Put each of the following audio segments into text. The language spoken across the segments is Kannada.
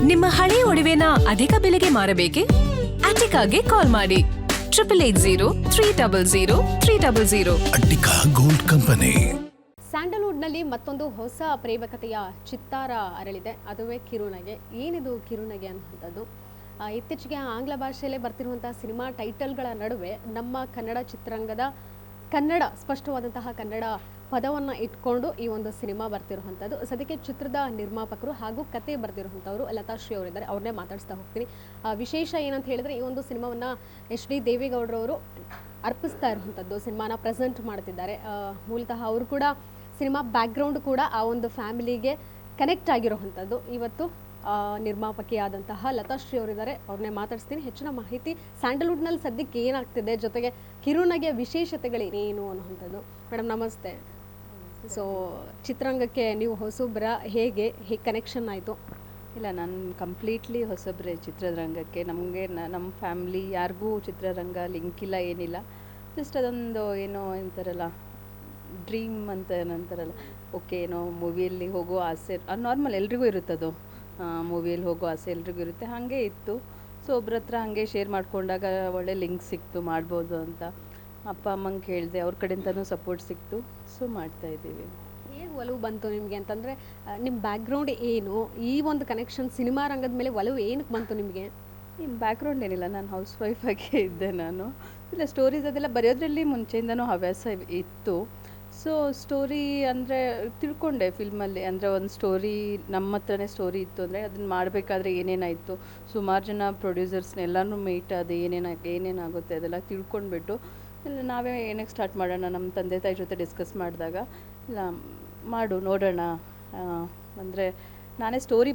ನಿಮ್ಮ ಹಳೆಯ ಒಡವೆನ ಅಧಿಕ ಬೆಲೆಗೆ ಮಾರಬೇಕೆ? ಅಟಿಕಾಗೆ ಕಾಲ್ ಮಾಡಿ 8880 ಅಟ್ಟಿಕಾ ಗೋಲ್ಡ್ ಕಂಪನಿ. ಸ್ಯಾಂಡಲ್ವುಡ್ನಲ್ಲಿ ಮತ್ತೊಂದು ಹೊಸ ಪ್ರೇಮಕತೆಯ ಚಿತ್ತಾರ ಅರಳಿದೆ. ಅದುವೇ ಕಿರುನಗೆ. ಏನಿದು ಕಿರುನಗೆ ಅನ್ನುವಂಥದ್ದು? ಇತ್ತೀಚೆಗೆ ಆಂಗ್ಲ ಭಾಷೆಯಲ್ಲೇ ಬರ್ತಿರುವಂತಹ ಸಿನಿಮಾ ಟೈಟಲ್ಗಳ ನಡುವೆ ನಮ್ಮ ಕನ್ನಡ ಚಿತ್ರರಂಗದ ಸ್ಪಷ್ಟವಾದಂತಹ ಕನ್ನಡ ಪದವನ್ನು ಇಟ್ಕೊಂಡು ಈ ಒಂದು ಸಿನಿಮಾ ಬರ್ತಿರುವಂಥದ್ದು. ಸದ್ಯಕ್ಕೆ ಚಿತ್ರದ ನಿರ್ಮಾಪಕರು ಹಾಗೂ ಕತೆ ಬರ್ತಿರುವಂಥವ್ರು ಲತಾಶ್ರೀ ಅವರಿದ್ದಾರೆ. ಅವ್ರನ್ನೇ ಮಾತಾಡಿಸ್ತಾ ಹೋಗ್ತೀನಿ. ವಿಶೇಷ ಏನಂತ ಹೇಳಿದ್ರೆ, ಈ ಒಂದು ಸಿನಿಮಾವನ್ನು HD ದೇವೇಗೌಡರವರು ಅರ್ಪಿಸ್ತಾ ಇರುವಂಥದ್ದು, ಸಿನಿಮಾನ ಪ್ರೆಸೆಂಟ್ ಮಾಡ್ತಿದ್ದಾರೆ. ಮೂಲತಃ ಅವರು ಕೂಡ ಸಿನಿಮಾ ಬ್ಯಾಕ್ಗ್ರೌಂಡ್ ಕೂಡ ಆ ಒಂದು ಫ್ಯಾಮಿಲಿಗೆ ಕನೆಕ್ಟ್ ಆಗಿರುವಂಥದ್ದು. ಇವತ್ತು ನಿರ್ಮಾಪಕಿಯಾದಂತಹ ಲತಾಶ್ರೀ ಅವರಿದ್ದಾರೆ. ಅವ್ರನ್ನೇ ಮಾತಾಡಿಸ್ತೀನಿ. ಹೆಚ್ಚಿನ ಮಾಹಿತಿ ಸ್ಯಾಂಡಲ್ವುಡ್ನಲ್ಲಿ ಸದ್ಯಕ್ಕೆ ಏನಾಗ್ತಿದೆ, ಜೊತೆಗೆ ಕಿರುನಗೆಯ ವಿಶೇಷತೆಗಳೇನೇನು ಅನ್ನುವಂಥದ್ದು. ಮೇಡಮ್ ನಮಸ್ತೆ. ಸೊ ಚಿತ್ರರಂಗಕ್ಕೆ ನೀವು ಹೊಸಬ್ರ, ಹೇಗೆ ಕನೆಕ್ಷನ್ ಆಯಿತು? ಇಲ್ಲ, ನಾನು ಕಂಪ್ಲೀಟ್ಲಿ ಹೊಸಬ್ರೆ ಚಿತ್ರರಂಗಕ್ಕೆ. ನಮಗೆ ನಮ್ಮ ಫ್ಯಾಮ್ಲಿ ಯಾರಿಗೂ ಚಿತ್ರರಂಗ ಲಿಂಕ್ ಇಲ್ಲ, ಏನಿಲ್ಲ. ಜಸ್ಟ್ ಅದೊಂದು ಏನೋ ಅಂತಾರಲ್ಲ, ಡ್ರೀಮ್ ಅಂತ ಏನಂತಾರಲ್ಲ, ಓಕೆ ಏನೋ ಮೂವಿಯಲ್ಲಿ ಹೋಗೋ ಆಸೆ ನಾರ್ಮಲ್ ಎಲ್ರಿಗೂ ಇರುತ್ತದು. ಮೂವಿಯಲ್ಲಿ ಹೋಗೋ ಆಸೆ ಎಲ್ರಿಗೂ ಇರುತ್ತೆ, ಹಾಗೆ ಇತ್ತು. ಸೊ ಒಬ್ರ ಹತ್ರ ಹಾಗೆ ಶೇರ್ ಮಾಡ್ಕೊಂಡಾಗ ಒಳ್ಳೆ ಲಿಂಕ್ ಸಿಕ್ತು, ಮಾಡ್ಬೋದು ಅಂತ. ಅಪ್ಪ ಅಮ್ಮಂಗೆ ಕೇಳಿದೆ, ಅವ್ರ ಕಡೆಯಿಂದನೂ ಸಪೋರ್ಟ್ ಸಿಕ್ತು. ಸೊ ಮಾಡ್ತಾಯಿದ್ದೀವಿ. ಹೇಗೆ ಒಲವು ಬಂತು ನಿಮಗೆ ಅಂತಂದರೆ, ನಿಮ್ಮ ಬ್ಯಾಕ್ಗ್ರೌಂಡ್ ಏನು? ಈ ಒಂದು ಕನೆಕ್ಷನ್ ಸಿನಿಮಾ ರಂಗದ ಮೇಲೆ ಒಲವು ಏನಕ್ಕೆ ಬಂತು ನಿಮಗೆ? ನಿಮ್ಮ ಬ್ಯಾಕ್ಗ್ರೌಂಡ್ ಏನಿಲ್ಲ, ನಾನು ಹೌಸ್ ವೈಫಾಗೇ ಇದ್ದೆ. ನಾನು ಇಲ್ಲ ಸ್ಟೋರೀಸ್ ಅದೆಲ್ಲ ಬರೆಯೋದ್ರಲ್ಲಿ ಮುಂಚೆಯಿಂದನೂ ಹವ್ಯಾಸ ಇತ್ತು. ಸೊ ಸ್ಟೋರಿ ಅಂದರೆ ತಿಳ್ಕೊಂಡೆ ಫಿಲ್ಮಲ್ಲಿ. ಅಂದರೆ ಒಂದು ಸ್ಟೋರಿ ನಮ್ಮ ಹತ್ರನೇ ಸ್ಟೋರಿ ಇತ್ತು ಅಂದರೆ ಅದನ್ನು ಮಾಡಬೇಕಾದ್ರೆ ಏನೇನಾಯಿತು, ಸುಮಾರು ಜನ ಪ್ರೊಡ್ಯೂಸರ್ಸ್ನೆಲ್ಲನೂ ಮೀಟ್ ಅದು ಏನೇನಾಗುತ್ತೆ ಅದೆಲ್ಲ ತಿಳ್ಕೊಂಡ್ಬಿಟ್ಟು ಇಲ್ಲ ನಾವೇ ಏನಕ್ಕೆ ಸ್ಟಾರ್ಟ್ ಮಾಡೋಣ. ನಮ್ಮ ತಂದೆ ತಾಯಿ ಜೊತೆ ಡಿಸ್ಕಸ್ ಮಾಡಿದಾಗ ಇಲ್ಲ ಮಾಡು ನೋಡೋಣ. ಅಂದರೆ ನಾನೇ ಸ್ಟೋರಿ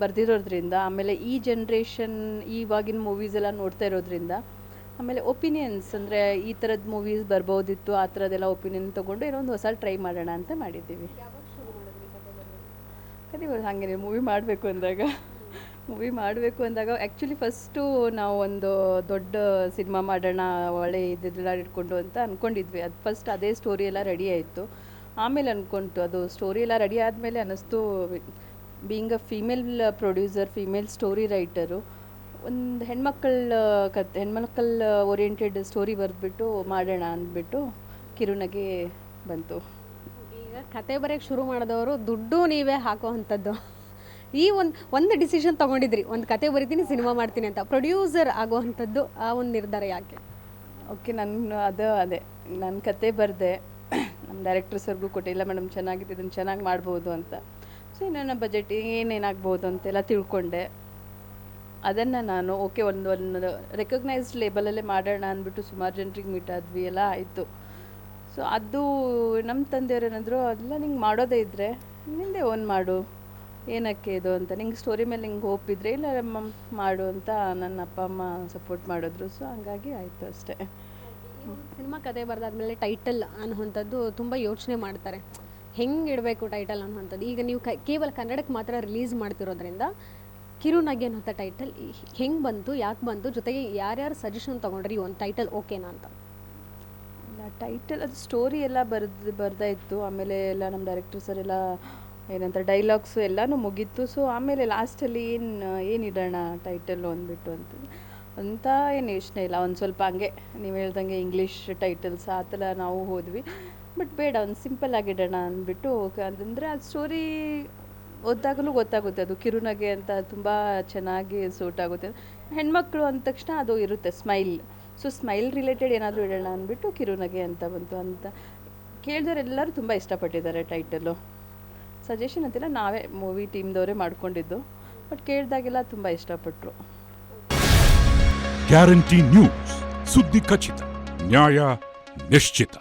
ಬರೆದಿರೋದ್ರಿಂದ, ಆಮೇಲೆ ಈ ಜನ್ರೇಷನ್ ಇವಾಗಿನ ಮೂವೀಸ್ ಎಲ್ಲ ನೋಡ್ತಾ ಇರೋದ್ರಿಂದ, ಆಮೇಲೆ ಒಪಿನಿಯನ್ಸ್ ಅಂದರೆ ಈ ಥರದ್ದು ಮೂವೀಸ್ ಬರ್ಬೋದಿತ್ತು, ಆ ಥರದ್ದೆಲ್ಲ ಒಪಿನಿಯನ್ ತೊಗೊಂಡು ಏನೋ ಒಂದು ಹೊಸ ಟ್ರೈ ಮಾಡೋಣ ಅಂತ ಮಾಡಿದ್ದೀವಿ. ಕತೆ ಹಾಗೇನೆ ಮೂವಿ ಮಾಡಬೇಕು ಅಂದಾಗ ಆ್ಯಕ್ಚುಲಿ ಫಸ್ಟು ನಾವು ಒಂದು ದೊಡ್ಡ ಸಿನಿಮಾ ಮಾಡೋಣ, ಒಳ್ಳೆ ಇದೆಲ್ಲ ಇಟ್ಕೊಂಡು ಅಂತ ಅಂದ್ಕೊಂಡಿದ್ವಿ. ಅದು ಫಸ್ಟ್ ಅದೇ ಸ್ಟೋರಿ ಎಲ್ಲ ರೆಡಿ ಆಯಿತು. ಆಮೇಲೆ ಅಂದ್ಕೊಂತು ಅದು ಸ್ಟೋರಿ ಎಲ್ಲ ರೆಡಿ ಆದಮೇಲೆ ಅನ್ನಿಸ್ತು, being a female producer, female story writer, ಒಂದು ಹೆಣ್ಮಕ್ಕಳ ಓರಿಯೆಂಟೆಡ್ ಸ್ಟೋರಿ ಬರೆದ್ಬಿಟ್ಟು ಮಾಡೋಣ ಅಂದ್ಬಿಟ್ಟು ಕಿರುನಗೆ ಬಂತು. ಈಗ ಕತೆ ಬರೆಯೋಕ್ಕೆ ಶುರು ಮಾಡಿದವರು ದುಡ್ಡು ನೀವೇ ಹಾಕೋ ಅಂಥದ್ದು. ಈ ಒಂದು ಡಿಸಿಷನ್ ತೊಗೊಂಡಿದ್ರಿ, ಒಂದು ಕತೆ ಬರಿತೀನಿ, ಸಿನಿಮಾ ಮಾಡ್ತೀನಿ ಅಂತ. ಪ್ರೊಡ್ಯೂಸರ್ ಆಗೋ ಅಂಥದ್ದು ಆ ಒಂದು ನಿರ್ಧಾರ ಯಾಕೆ? ಓಕೆ, ಅದೇ ನನ್ನ ಕತೆ ಬರೆದೆ, ನಮ್ಮ ಡೈರೆಕ್ಟರ್ಸ್ವರೆಗೂ ಕೊಟ್ಟೆ, ಇಲ್ಲ ಮೇಡಮ್ ಚೆನ್ನಾಗಿದೆ, ಇದನ್ನು ಚೆನ್ನಾಗಿ ಮಾಡ್ಬೋದು ಅಂತ. ಸೊ ನನ್ನ ಬಜೆಟ್ ಏನೇನಾಗ್ಬೋದು ಅಂತೆಲ್ಲ ತಿಳ್ಕೊಂಡೆ. ಅದನ್ನು ನಾನು ಓಕೆ ಒಂದು ರೆಕಗ್ನೈಸ್ಡ್ ಲೇಬಲಲ್ಲೇ ಮಾಡೋಣ ಅಂದ್ಬಿಟ್ಟು ಸುಮಾರು ಜನರಿಗೆ ಮೀಟ್ ಆದ್ವಿ, ಎಲ್ಲ ಆಯಿತು. ಸೊ ಅದು ನಮ್ಮ ತಂದೆಯವ್ರು ಏನಾದರೂ ಅದೆಲ್ಲ ನಿಂಗೆ ಮಾಡೋದೇ ಇದ್ದರೆ ನಿಂದೆ ಓನ್ ಮಾಡು, ಏನಕ್ಕೆ ಇದು ಅಂತ, ನಿಂಗೆ ಸ್ಟೋರಿ ಮೇಲೆ ನಿಂಗೆ ಹೋಪ್ ಇದ್ದರೆ ಇಲ್ಲ ಮಾಡು ಅಂತ ನನ್ನ ಅಪ್ಪ ಅಮ್ಮ ಸಪೋರ್ಟ್ ಮಾಡಿದ್ರು. ಸೊ ಹಂಗಾಗಿ ಆಯಿತು ಅಷ್ಟೇ. ಸಿನಿಮಾ ಕತೆ ಬರೆದಾದ್ಮೇಲೆ ಟೈಟಲ್ ಅನ್ನುವಂಥದ್ದು ತುಂಬ ಯೋಚನೆ ಮಾಡ್ತಾರೆ, ಹೆಂಗೆ ಇಡಬೇಕು ಟೈಟಲ್ ಅನ್ನುವಂಥದ್ದು. ಈಗ ನೀವು ಕೇವಲ ಕನ್ನಡಕ್ಕೆ ಮಾತ್ರ ರಿಲೀಸ್ ಮಾಡ್ತಿರೋದ್ರಿಂದ ಕಿರುನಗೆ ಅನ್ನೋಂಥ ಟೈಟಲ್ ಹೆಂಗೆ ಬಂತು, ಯಾಕೆ ಬಂತು, ಜೊತೆಗೆ ಯಾರ್ಯಾರು ಸಜೆಷನ್ ತೊಗೊಂಡ್ರಿ ಈ ಒಂದು ಟೈಟಲ್ ಓಕೆನಾ ಅಂತ? ಇಲ್ಲ, ಟೈಟಲ್ ಅದು ಸ್ಟೋರಿ ಎಲ್ಲ ಬರ್ದಾಯಿತ್ತು. ಆಮೇಲೆ ಎಲ್ಲ ನಮ್ಮ ಡೈರೆಕ್ಟರ್ ಸರ್ ಎಲ್ಲ ಏನಂತ ಡೈಲಾಗ್ಸು ಎಲ್ಲನೂ ಮುಗೀತು. ಸೊ ಆಮೇಲೆ ಲಾಸ್ಟಲ್ಲಿ ಏನಿಡೋಣ ಟೈಟಲ್ಲು ಅಂದ್ಬಿಟ್ಟು ಅಂತ ಏನು ಯೋಚನೆ ಇಲ್ಲ. ಒಂದು ಸ್ವಲ್ಪ ಹಂಗೆ ನೀವು ಹೇಳ್ದಂಗೆ ಇಂಗ್ಲೀಷ್ ಟೈಟಲ್ಸ್ ಆ ಥರ ನಾವು ಹೋದ್ವಿ. ಬಟ್ ಬೇಡ, ಒಂದು ಸಿಂಪಲ್ ಆಗಿಡೋಣ ಅಂದ್ಬಿಟ್ಟು, ಅದಂದರೆ ಆ ಸ್ಟೋರಿ ಓದಾಗಲೂ ಗೊತ್ತಾಗುತ್ತೆ ಅದು ಕಿರುನಗೆ ಅಂತ ತುಂಬ ಚೆನ್ನಾಗಿ ಸೂಟ್ ಆಗುತ್ತೆ. ಹೆಣ್ಮಕ್ಳು ಅಂದ ತಕ್ಷಣ ಅದು ಇರುತ್ತೆ ಸ್ಮೈಲ್. ಸೊ ಸ್ಮೈಲ್ ರಿಲೇಟೆಡ್ ಏನಾದರೂ ಇಡೋಣ ಅಂದ್ಬಿಟ್ಟು ಕಿರುನಗೆ ಅಂತ ಬಂತು. ಅಂತ ಕೇಳಿದವರೆಲ್ಲರೂ ತುಂಬ ಇಷ್ಟಪಟ್ಟಿದ್ದಾರೆ ಟೈಟಲು. ಸಜೆಷನ್ ಅಂತಿಲ್ಲ, ನಾವೇ ಮೂವಿ ಟೀಮ್ದವರೇ ಮಾಡ್ಕೊಂಡಿದ್ದು. ಬಟ್ ಕೇಳಿದಾಗೆಲ್ಲ ತುಂಬ ಇಷ್ಟಪಟ್ಟರು. ಗ್ಯಾರಂಟಿ ನ್ಯೂಸ್, ಸುದ್ದಿ ಖಚಿತ, ನ್ಯಾಯ ನಿಶ್ಚಿತ.